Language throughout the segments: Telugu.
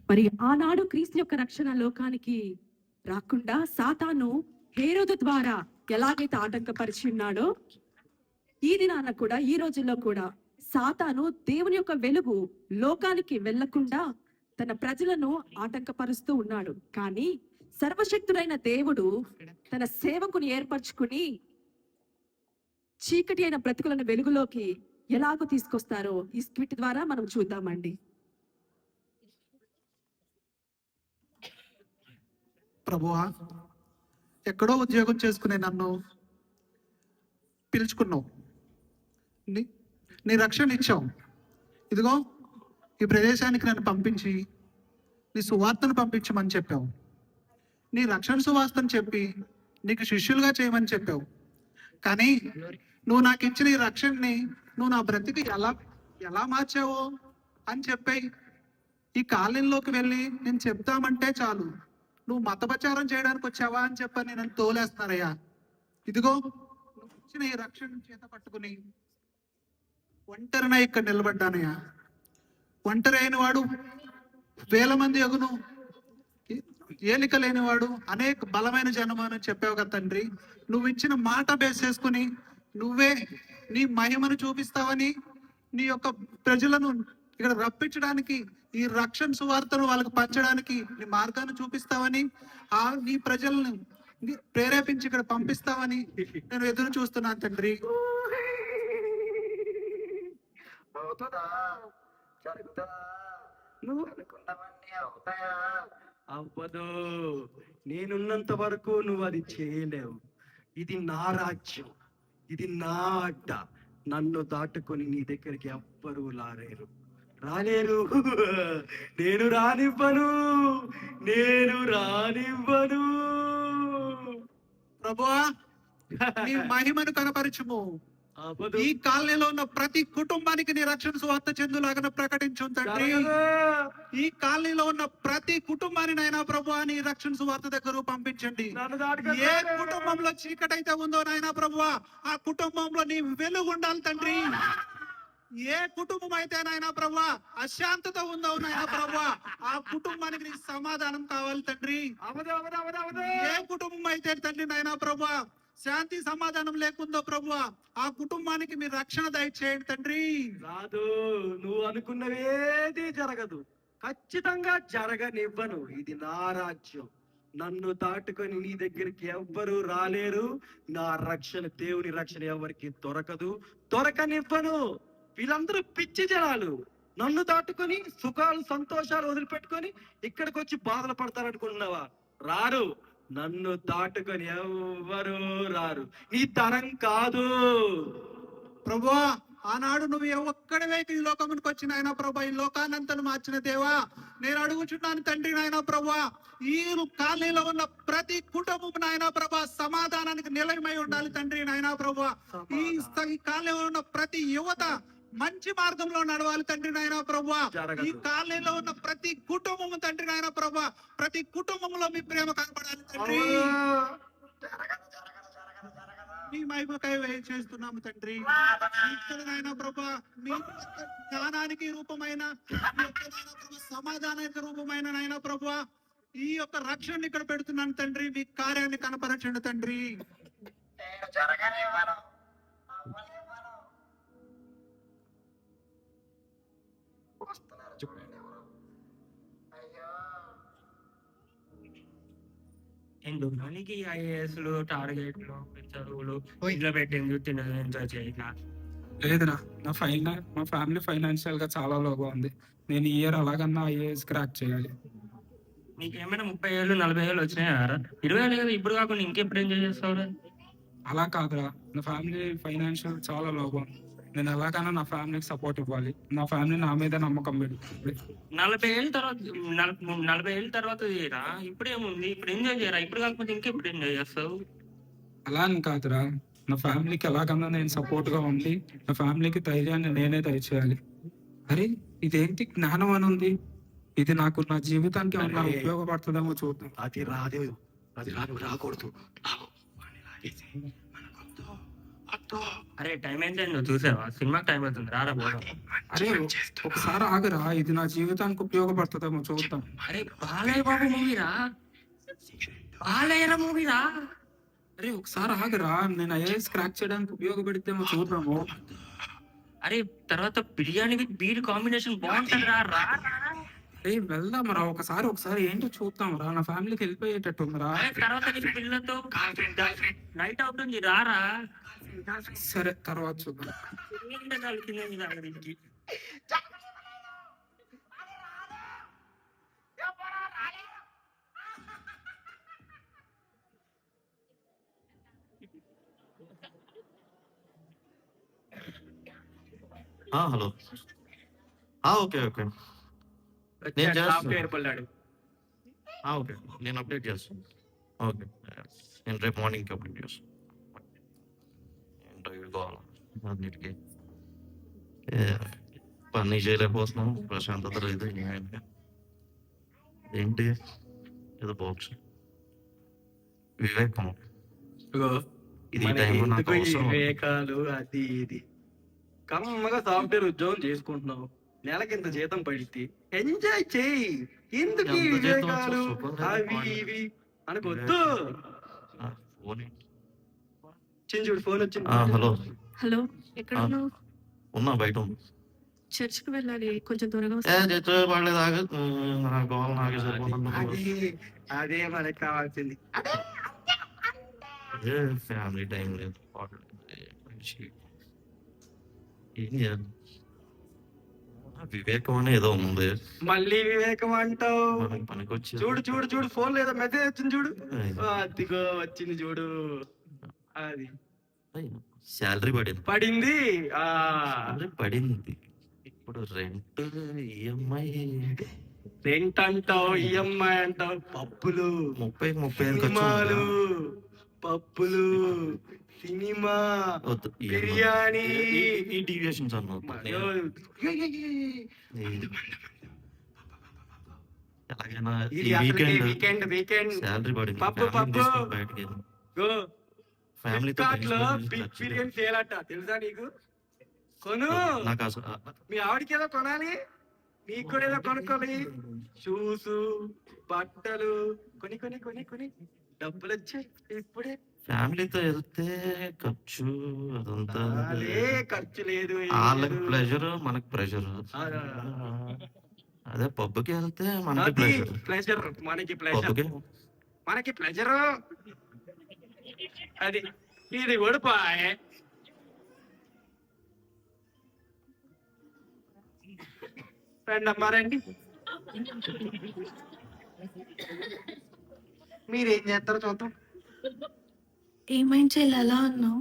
మరి ఆనాడు క్రీస్తు యొక్క రక్షణ లోకానికి రాకుండా సాతాను హేరోదు ద్వారా ఎలాగైతే ఆటంకపరిచి ఉన్నాడో, ఈ దినాన కూడా, ఈ రోజుల్లో కూడా సాతాను దేవుని యొక్క వెలుగు లోకానికి వెళ్లకుండా తన ప్రజలను ఆటంకపరుస్తూ ఉన్నాడు. కానీ సర్వశక్తుడైన దేవుడు తన సేవకుని ఏర్పరచుకుని చీకటి అయిన బ్రతుకులను వెలుగులోకి ఎలాగో తీసుకొస్తారో ఈ స్క్రిప్ట్ ద్వారా మనం చూద్దామండి. ప్రభువా, ఎక్కడో ఉద్యోగం చేసుకునే నన్ను పిలుచుకున్నావు, నీ రక్షణ ఇచ్చావు. ఇదిగో ఈ ప్రదేశానికి నన్ను పంపించి నీ సువార్తను పంపించమని చెప్పావు. నీ రక్షణ సువార్తను చెప్పి నీకు శిష్యులుగా చేయమని చెప్పావు. కానీ నువ్వు నాకు ఇచ్చిన ఈ రక్షణని నువ్వు నా బ్రతికి ఎలా ఎలా మార్చావో అని చెప్పి ఈ కాలనీలోకి వెళ్ళి నేను చెప్తామంటే చాలు, నువ్వు మతప్రచారం చేయడానికి వచ్చావా అని చెప్పని నన్ను తోలేస్తున్నారయ్యా. ఇదిగో నువ్వు ఇచ్చిన ఈ రక్షణ చేత పట్టుకుని ఒంటరిన ఇక్కడ నిలబడ్డానయ్యా. ఒంటరి అయిన వాడు వేల మంది అగును, ఏలిక లేనివాడు అనేక బలమైన జనము అని చెప్పావు కదా తండ్రి. నువ్వు ఇచ్చిన మాట బేస్ చేసుకుని నువ్వే నీ మహిమను చూపిస్తావని, నీ యొక్క ప్రజలను ఇక్కడ రప్పించడానికి, ఈ రక్షణ సువార్తను వాళ్ళకి పంచడానికి నీ మార్గాన్ని చూపిస్తావని, నీ ప్రజలను ప్రేరేపించి ఇక్కడ పంపిస్తావని నేను ఎదురు చూస్తున్నాను తండ్రి. నువ్వు అనుకున్నవన్నీ అవుతాయా? అవ్వదు. నేనున్నంత వరకు నువ్వు అది చేయలేవు. ఇది నా రాజ్యం, ఇది నా అడ్డ. నన్ను దాటుకొని నీ దగ్గరికి ఎవ్వరూ రాలేరు. నేను రానివ్వను. ప్రభువా, నీ మహిమను కనపరచుము. ఈ కాలనీలో ఉన్న ప్రతి కుటుంబానికి నీ రక్షణ సువార్త చెందులాగా ప్రకటించు తండ్రి. ఈ కాలనీలో ఉన్న ప్రతి కుటుంబాన్ని నాయనా ప్రభువా నీ రక్షణ సువార్త దగ్గర పంపించండి. ఏ కుటుంబంలో చీకటైతే ఉందో నాయనా ప్రభువా, ఆ కుటుంబంలో నీ వెలుగు ఉండాలి తండ్రి. ఏ కుటుంబం అయితే నాయనా ప్రభువా అశాంతత ఉందో నాయనా ప్రభువా, ఆ కుటుంబానికి నీ సమాధానం కావాలి తండ్రి. ఏ కుటుంబం అయితే తండ్రి నాయనా ప్రభువా శాంతి సమాధానం లేకుందో ప్రభువా, ఆ కుటుంబానికి మీరు రక్షణ దయచేయండి తండ్రి. రాదు, నువ్వు అనుకున్నవేది జరగదు, ఖచ్చితంగా జరగనివ్వను. ఇది నా రాజ్యం. నన్ను దాటుకొని నీ దగ్గరికి ఎవ్వరు రాలేరు. నా రక్షణ, దేవుని రక్షణ ఎవరికి దొరకనివ్వను. వీళ్ళందరూ పిచ్చి జనాలు. నన్ను దాటుకొని సుఖాలు సంతోషాలు వదిలిపెట్టుకొని ఇక్కడికి వచ్చి బాధలు పడతారనుకుంటున్నావా? రారు. నన్ను దాటుకొని ఎవ్వరూ రారు. నీ తరం కాదు. ప్రభువా, ఆనాడు నువ్వు ఒక్కడివే ఈ లోకమునికి వచ్చిన ఆయన ప్రభా, ఈ లోకానంతను మార్చిన దేవా, నేను అడుగుచున్నాను తండ్రి నాయన ప్రభువా, ఈ కాలనీలో ఉన్న ప్రతి కుటుంబం నాయన ప్రభా సమాధానానికి నిలయమై ఉండాలి తండ్రి నాయన ప్రభువా. ఈ కాలనీలో ఉన్న ప్రతి యువత మంచి మార్గంలో నడవాలి తండ్రి నాయన ప్రభువా. ఈ కాలనీలో ఉన్న ప్రతి కుటుంబం తండ్రి నాయన ప్రభువా, ప్రతి కుటుంబంలో మీ ప్రేమ కనపడాలి తండ్రి. మీ మహిమకై చేస్తున్నాము తండ్రి. నాయన ప్రభువా, మీ జ్ఞానానికి రూపమైన, సమాధానానికి రూపమైన నాయన ప్రభువా, ఈ యొక్క రక్షణ ఇక్కడ పెడుతున్నాను తండ్రి. మీ కార్యాన్ని కనపరచండి తండ్రి. ఎందుకు ఐఏఎస్లు, టార్గెట్లు, చదువులు ఇంట్లో పెట్టింది ఎంజాయ్ చేయాలి? లేదురా, మా ఫ్యామిలీ ఫైనాన్షియల్ గా చాలా లోగా ఉంది. నేను ఈ ఇయర్ అలాగన్నా ఐఏఎస్ క్రాక్ చేయాలి. నీకేమైనా 30 ఏళ్ళు 40 ఏళ్ళు వచ్చినాయా? 20 ఏళ్ళు కదా, ఇప్పుడు కాకుండా ఇంకెప్పుడు ఎంజాయ్ చేస్తావురా? అలా కాదురా, నా ఫ్యామిలీ ఫైనాన్షియల్ చాలా లోగా ఉంది. నేను ఎలాగైనా నా ఫ్యామిలీకి సపోర్ట్ ఇవ్వాలి. నా ఫ్యామిలీ నా మీద నమ్మకం పెట్టి 40 ఏళ్ళ తర్వాత 40 ఏళ్ళ తర్వాత చేయరా? ఇప్పుడేముంది, ఇప్పుడు ఎంజాయ్ చేయరా? ఇప్పుడు కాకపోతే ఇంకెప్పుడు ఎంజాయ్ చేస్తావు? అలా అని కాదురా, నా ఫ్యామిలీకి ఎలాగన్నా నేను సపోర్ట్ గా ఉండి నా ఫ్యామిలీకి ధైర్యాన్ని నేనే దయచేయాలి. అరే, ఇదేంటి జ్ఞానం అని ఉంది, ఇది నాకు నా జీవితానికి ఏమన్నా ఉపయోగపడుతుందేమో చూద్దాం. అది రాకూడదు. అరే టైం ఎంత అయిందో చూసావా? సినిమాకి టైం అవుతుంది, రారా పోదాం. అరే ఒకసారి ఆగరా, ఇది నా జీవితానికి ఉపయోగపడుతుందేమో చూద్దాం. అరే బాలయ్య బాబు మూవీరా, బాలయ్య మూవీరా. అరే ఒకసారి ఆగరా, నేను ఐఏఎస్ క్రాక్ చేయడానికి ఉపయోగపడితేమో చూద్దాము. అరే తర్వాత బిర్యానీ విత్ బీర్ కాంబినేషన్ బాగుంటుంది రా, రా రా. అరే వెళ్దాం రా, ఒకసారి ఏంటో చూద్దాం రా, నా ఫ్యామిలీకి వెళ్ళిపోయేటట్టుందిరా. అరే తర్వాత నీకు పిల్లలతో నైట్ అవుతుంది, రారా. సరే తర్వాత చూద్దాం. హలో. ఓకే ఓకే నేను చేస్తాను. సాఫ్ట్వేర్ పల్లాడు. ఓకే నేను అప్డేట్ చేస్తాను. ఓకే నేను రేపు మార్నింగ్కి అప్డేట్ చేస్తాను. ఇంటర్వ్యూ కావాలి అన్నిటికీ, పని చేయలేకపోతున్నాం, ప్రశాంతత లేదు. ఏంటి ఏదో బాక్స్ వివేకం, ఇది ఈ మనకి టైంలో నాకు ఎందుకు ఈ అవసరం. వివేకాలు అది ఇది? కమ్మగా సాఫ్ట్వేర్ ఉద్యోగం చేసుకుంటున్నావు, నెలకింత జీతం పడితే ఎంజాయ్ చేయి. ఎందుకు ఈ ఎంత జీతం వివేకాలు వచ్చి సుఖం లేదు, అవి పాడు. ఇవి అనుకోద్దు. ఫోన్ చూడు ఫోన్ వచ్చింది. హలో. హలో, ఎక్కడ ఆ. ఉన్నావు? ఉన్నా బయట ఉంది. చర్చ్కి వెళ్ళాలి, కొంచెం త్వరగా వస్తా. చర్చ పడలేదు, ఆగ నా గోల నాకే సరిపోతుంది. అదే మనకి కావాల్సింది. ఫ్యామిలీ టైం లేదు, ఏం చేయాలి? వివేకం అని ఏదో ఉంది, మళ్ళీ వివేకం అంటావు. మనకి పనికొచ్చి. చూడు చూడు చూడు ఫోన్ లేదా మెసేజ్ వచ్చింది చూడు. అదిగో వచ్చింది చూడు. అది శాలరీ పడింది పడింది. శాలరీ పడింది. ఇప్పుడు రెంట్, ఈఎంఐ, రెంట్ అంటావు, ఈఎంఐ అంటావు, పప్పులు, 30-35 సినిమాలు, పప్పులు, సినిమా, వద్దు, బిర్యానీ. ఈ డీవియేషన్స్ అన్న ఎలాగైనా ఈ ఇది అసలుకి వీకెండ్ వీకెండ్ వీకెండ్ శాలరీ పడింది, పప్పు, ఫ్యామిలీని పప్పు. తీసుకొని బయటకి వెళ్ళి గో. ఫ్యామిలీతో ఫ్లిప్కార్ట్ లో కలిసి బిగ్ ఖర్చు బిలియన్ సేల్ అట్ట, తెలుసా నీకు? కొను. నాకు అసలు మీ ఆవిడకి ఏదో కొనాలి, నీకు కూడా ఏదో కొనుక్కోవాలి. షూస్, బట్టలు కొని కొని కొని కొని డబ్బులు వచ్చాయి ఇప్పుడే. ఫ్యామిలీతో వెళ్తే ఖర్చు అదంతా అదే ఖర్చు లేదు, ఏం వాళ్ళకి లేదు. ప్లెజర్, మనకి ప్రెషర్. ఆ. అదే పబ్కి వెళ్తే మనకి అది ప్లెజర్, ప్లెజర్, మనకి ప్లెజర్, పబ్కి మనకి ప్లెజర్. అది ఇది ఉడిపాయ్. రండి అమ్మా రండి. మీరేం చేస్తారో చూద్దాం. ఏమైంది చెల్లి అలా ఉన్నావు?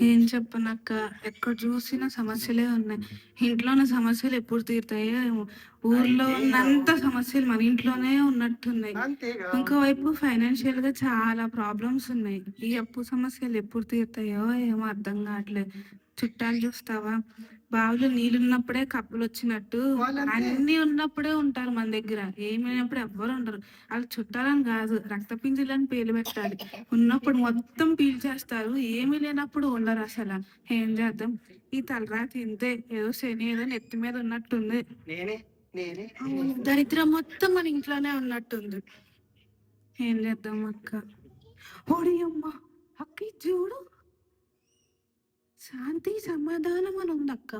ఏం చెప్పనక్క, ఎక్కడ చూసినా సమస్యలే ఉన్నాయి. ఇంట్లో ఉన్న సమస్యలు ఎప్పుడు తీరుతాయో ఏమో. ఊర్లో ఉన్నంత సమస్యలు మన ఇంట్లోనే ఉన్నట్టున్నాయి. అంతేగా. ఇంకోవైపు ఫైనాన్షియల్ గా చాలా ప్రాబ్లమ్స్ ఉన్నాయి. ఈ అప్పు సమస్యలు ఎప్పుడు తీరుతాయో ఏమో అర్థం కావట్లేదు. చుట్టాలు చూస్తావా, బావిలో నీళ్ళు ఉన్నప్పుడే కప్పులు వచ్చినట్టు అన్ని ఉన్నప్పుడే ఉంటారు మన దగ్గర, ఏమి లేనప్పుడు ఎవ్వరు ఉండరు. వాళ్ళు చుట్టాలని కాదు, రక్తపింజలని పేరు పెట్టాలి. ఉన్నప్పుడు మొత్తం పీల్చేస్తారు, ఏమీ లేనప్పుడు ఉండరు అసలు. ఏం చేద్దాం, ఈ తలరాతి ఇంతే, ఏదో శని ఏదో నెత్తి మీద ఉన్నట్టుంది. నేనే నేనే దరిద్రం మొత్తం మన ఇంట్లోనే ఉన్నట్టుంది. ఏం చేద్దాం అక్క? ఓడి అమ్మ, అక్క ఇది చూడు, శాంతి సమాధానం అని ఉంది అక్క.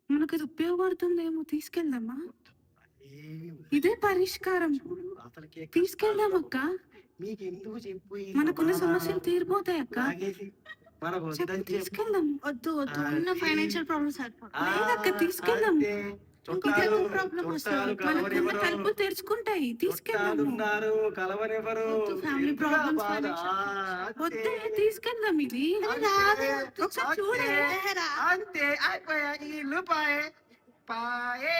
మనకు ఇది ఉపయోగపడుతుందేమో, తీసుకెళ్దామా? ఇదే పరిష్కారం, అసలుకి తీసుకెళ్దాం అక్క. మీకు ఎందుకు చెప్పు, ఈ మనకున్న సమాధానం సమస్యలు తీరిపోతాయి అక్క. లాగేసి మనకు చెప్పు, వద్దని చెప్పు. తీసుకెళ్దాం. వద్దు వద్దు, ఉన్న అది- ఫైనాన్షియల్ ప్రాబ్లమ్స్ లేదక్క, తీసుకెళ్దాం. అంతే. చుట్టాలు ప్రాబ్లం వస్తుంది, చుట్టాలు మనకున్న కలవనివ్వరు. తలుపులు తెరుచుకుంటాయి, చుట్టాలు తీసుకెళ్దాం. ఉన్నారు, కలవనివ్వరు. వద్దు, family ఎందుకు ఆ problems, బాధ? financial- వద్దే, తీసుకెళ్దాం. ఇది అంతే. ఒకసారి చూడే. అంతే అయిపోయా, ఇల్లు పాయే పాయే.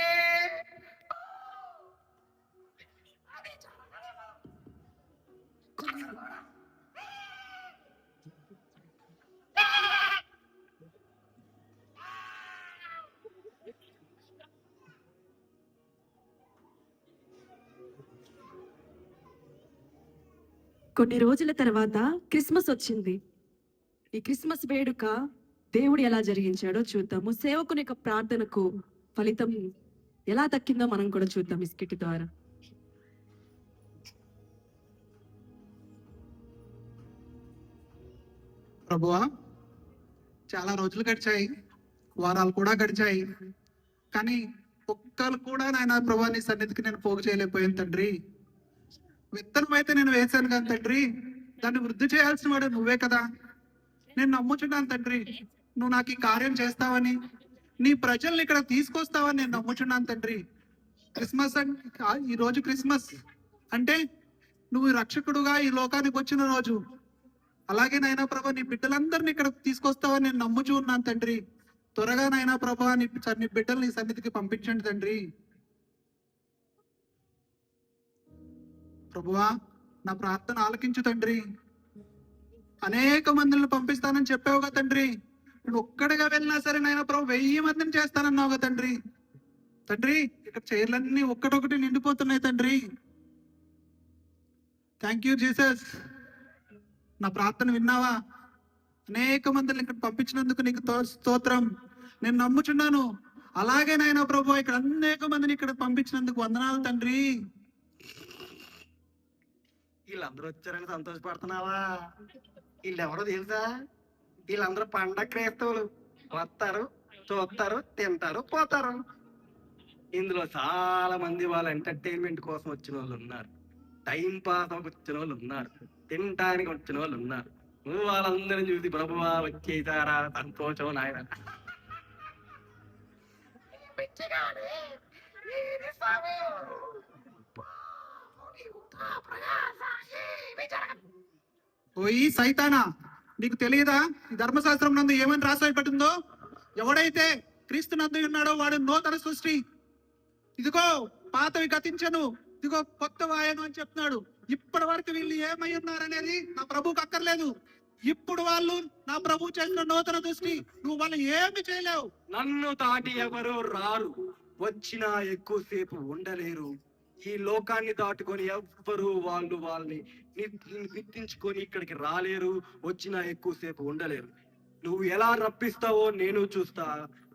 కొన్ని రోజుల తర్వాత క్రిస్మస్ వచ్చింది. ఈ క్రిస్మస్ వేడుక దేవుడు ఎలా జరిగించాడో చూద్దాము. సేవకుని యొక్క ప్రార్థనకు ఫలితం ఎలా దక్కిందో మనం కూడా చూద్దాం ఈ స్కిట్ ద్వారా. ప్రభువా, చాలా రోజులు గడిచాయి, వారాలు కూడా గడిచాయి, కానీ ఒక్కరు కూడా నాయన ప్రభా నీ సన్నిధికి నేను పోగు చేయలేకపోయాను తండ్రి. విత్తనం అయితే నేను వేశాను కానీ తండ్రి, దాన్ని వృద్ధి చేయాల్సిన వాడు నువ్వే కదా. నేను నమ్ముచున్నాను తండ్రి, నువ్వు నాకు ఈ కార్యం చేస్తావని, నీ ప్రజల్ని ఇక్కడ తీసుకొస్తావని నేను నమ్ముచున్నాను తండ్రి. క్రిస్మస్ ఈ రోజు క్రిస్మస్ అంటే నువ్వు రక్షకుడుగా ఈ లోకానికి వచ్చిన రోజు. అలాగే నాయనా ప్రభా నీ బిడ్డలందరినీ ఇక్కడ తీసుకొస్తావని నేను నమ్ముచూ ఉన్నాను తండ్రి. త్వరగా నాయనా ప్రభా నీ బిడ్డలు నీ సన్నిధికి పంపించండి తండ్రి. ప్రభువా, నా ప్రార్థన ఆలకించు తండ్రి. అనేక మందిని పంపిస్తానని చెప్పావుగా తండ్రి. నేను ఒక్కడిగా వెళ్ళినా సరే నాయనా ప్రభు 1000 మందిని చేస్తానన్నావుగా తండ్రి. తండ్రి, ఇక్కడ చైర్లన్నీ ఒక్కటొకటి నిండిపోతున్నాయి తండ్రి. Thank you Jesus. నా ప్రార్థన విన్నావా? అనేక మందిని ఇక్కడ పంపించినందుకు నీకు స్తోత్రం. నేను నమ్ముచున్నాను. అలాగే నాయనా ప్రభు ఇక్కడ అనేక మందిని ఇక్కడ పంపించినందుకు వందనాలు తండ్రి. వీళ్ళందరూ వచ్చారని సంతోషపడుతున్నావా? వీళ్ళెవరో తెలుసా? వీళ్ళందరూ పండగ క్రైస్తవులు. వస్తారు, చూస్తారు, తింటారు, పోతారు. ఇందులో చాలా మంది వాళ్ళ ఎంటర్టైన్మెంట్ కోసం వచ్చిన వాళ్ళు ఉన్నారు, టైం పాస్ వచ్చిన వాళ్ళు ఉన్నారు, తినటానికి వచ్చిన వాళ్ళు ఉన్నారు. నువ్వు వాళ్ళందరిని చూసి ప్రభువా వచ్చేసారా సంతోషం నాయన. ఓయి సైతానా, నీకు తెలియదా ఈ ధర్మశాస్త్రం నందు ఏమని రాసిపెట్టిందో? ఎవడైతే క్రీస్తు నందు ఉన్నాడో వాడు నూతన సృష్టి. ఇదిగో పాతవి గతించను, ఇదిగో కొత్త వాయను అని చెప్తున్నాడు. ఇప్పటి వరకు వీళ్ళు ఏమై ఉన్నారనేది నా ప్రభువుకి అక్కర్లేదు. ఇప్పుడు వాళ్ళు నా ప్రభు చేసిన నూతన దృష్టి. నువ్వు వాళ్ళు ఏమి చేయలేవు. నన్ను దాటి ఎవరు రారు, వచ్చినా ఎక్కువసేపు ఉండలేరు. ఈ లోకాన్ని దాటుకొని ఎవ్వరు వాళ్ళని గుర్తించుకొని ఇక్కడికి రాలేరు, వచ్చినా ఎక్కువసేపు ఉండలేరు. నువ్వు ఎలా రప్పిస్తావో నేను చూస్తా.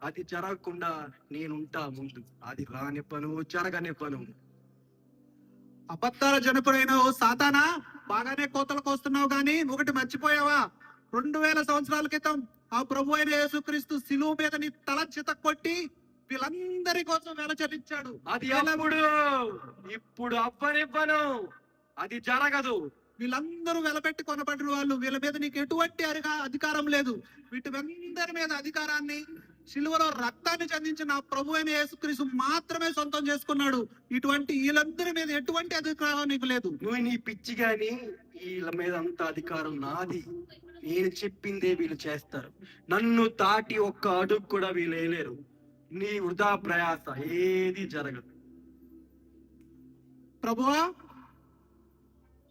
అది జరగకుండా నేనుంటా ముందు. అది రానివ్వను, జరగనివ్వను. అబద్ధాల జనకుడైన ఓ సాతానా, బాగానే కోతలకు వస్తున్నావు గాని ఒకటి మర్చిపోయావా? 2000 సంవత్సరాల క్రితం ఆ ప్రభు అయిన యేసుక్రీస్తు శిలువ మీద నీ తల చిత కొట్టి వీళ్ళందరి కోసం వెలచరించాడు. అది ఇప్పుడు అవ్వనివ్వను. అది జరగదు. వీళ్ళందరూ వెలపెట్టి కొనబడిన వాళ్ళు. వీళ్ళ మీద నీకు ఎటువంటి అధికారం లేదు. వీటి మీద అధికారాన్ని శిలువలో రక్తాన్ని చెందించిన ప్రభు అయిన యేసుక్రీస్తు మాత్రమే సొంతం చేసుకున్నాడు. ఇటువంటి వీళ్ళందరి మీద ఎటువంటి అధికారం నీకు లేదు. నువ్వు నీ పిచ్చి గాని, వీళ్ళ మీద అంత అధికారం నాది. నేను చెప్పిందే వీళ్ళు చేస్తారు. నన్ను దాటి ఒక్క అడుగు కూడా వీళ్ళు వేయలేరు. నీ వృధా ప్రయాస ఏది జరగదు. ప్రభువా,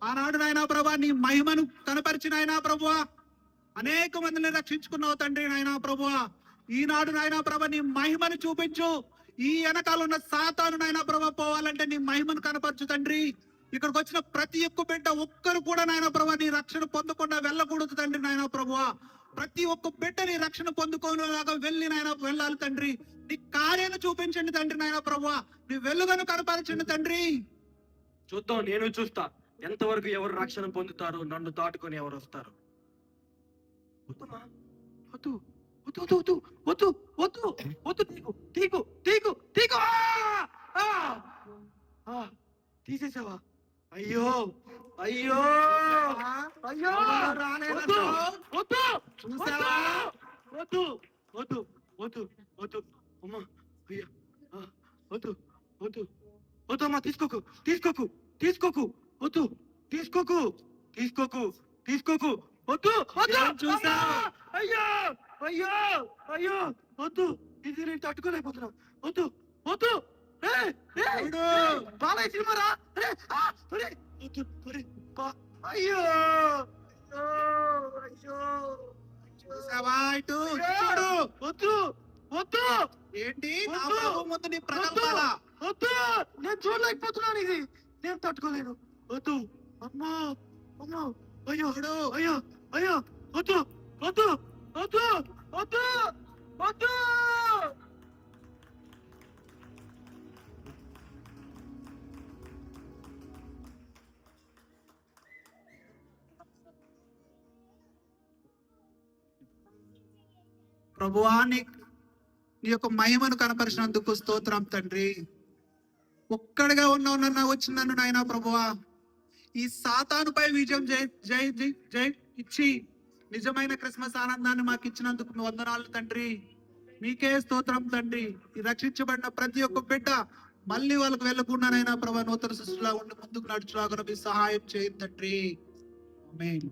ఆనాడు నాయనా ప్రభా నీ మహిమను కనపరిచిన నాయనా ప్రభువా అనేక మందిని రక్షించుకున్నావు తండ్రి. నాయనా ప్రభువా, ఈనాడు నాయనా ప్రభా నీ మహిమను చూపించు. ఈ వెనకాల ఉన్న సాతాను నాయనా ప్రభా పోవాలంటే నీ మహిమను కనపరచు తండ్రి. ఇక్కడికి వచ్చిన ప్రతి ఒక్క బిడ్డ ఒక్కరు కూడా నాయనా ప్రభా నీ రక్షణ పొందకుండా వెళ్ళకూడదు తండ్రి. నాయనా ప్రభువా, ప్రతి ఒక్క బిడ్డ నీ రక్షణ పొందుకోనేలాగా వెళ్ళాలి తండ్రి. నీ కార్యాన్ని చూపించండి తండ్రి. నాయనా ప్రభువా, నీ వెలుగును కనపరచండి తండ్రి. చూద్దాం, నేను చూస్తా ఎంతవరకు ఎవరు రక్షణ పొందుతారు, నన్ను దాటుకొని ఎవరు వస్తారు. తీసేసావా? అయ్యో అయ్యో అయ్యో, చూసావా? వద్దు వద్దు వద్దు వద్దు అమ్మా, అయ్యా వద్దు వద్దు వద్దు అమ్మా, తీసుకోకు తీసుకోకు తీసుకోకు, వద్దు తీసుకోకు తీసుకోకు తీసుకోకు, వద్దు వద్దు. చూసా? అయ్యో అయ్యో అయ్యో, వద్దు, ఇది నేను తట్టుకోలేకపోతున్నా. వద్దు వద్దు. బాలయ్య సినిమా రా. అయ్యో అయ్యో, చూసావా? ఇటు చూడు. వద్దు వద్దు. ఏంటి నా ప్రభు ముందు నీ ప్రగల్భాలా? వద్దు, నేను చూడలేకపోతున్నాను. ఇది నేను తట్టుకోలేను. వద్దు అమ్మా అమ్మా, అయ్యో అయ్యో అయ్యో, వద్దు వద్దు వద్దు వద్దు వద్దు. ప్రభువా నీ యొక్క మహిమను కనపరిచినందుకు స్తోత్రం తండ్రి. ఒక్కడిగా ఉన్నావు నన్ను వచ్చిన నన్ను నాయనా ప్రభువా, ఈ సాతానుపై విజయం జై జై జై జై ఇచ్చి నిజమైన క్రిస్మస్ ఆనందాన్ని మాకు ఇచ్చినందుకు మీ వందనాలు తండ్రి. మీకే స్తోత్రం తండ్రి. ఈ రక్షించబడిన ప్రతి ఒక్క బిడ్డ మళ్ళీ వాళ్ళకు వెళ్ళకుండానైనా ప్రభా నూతన సృష్టిలా ఉండి ముందుకు నడుచులాగా మీ సహాయం చేయండి తండ్రి. ఆమేన్.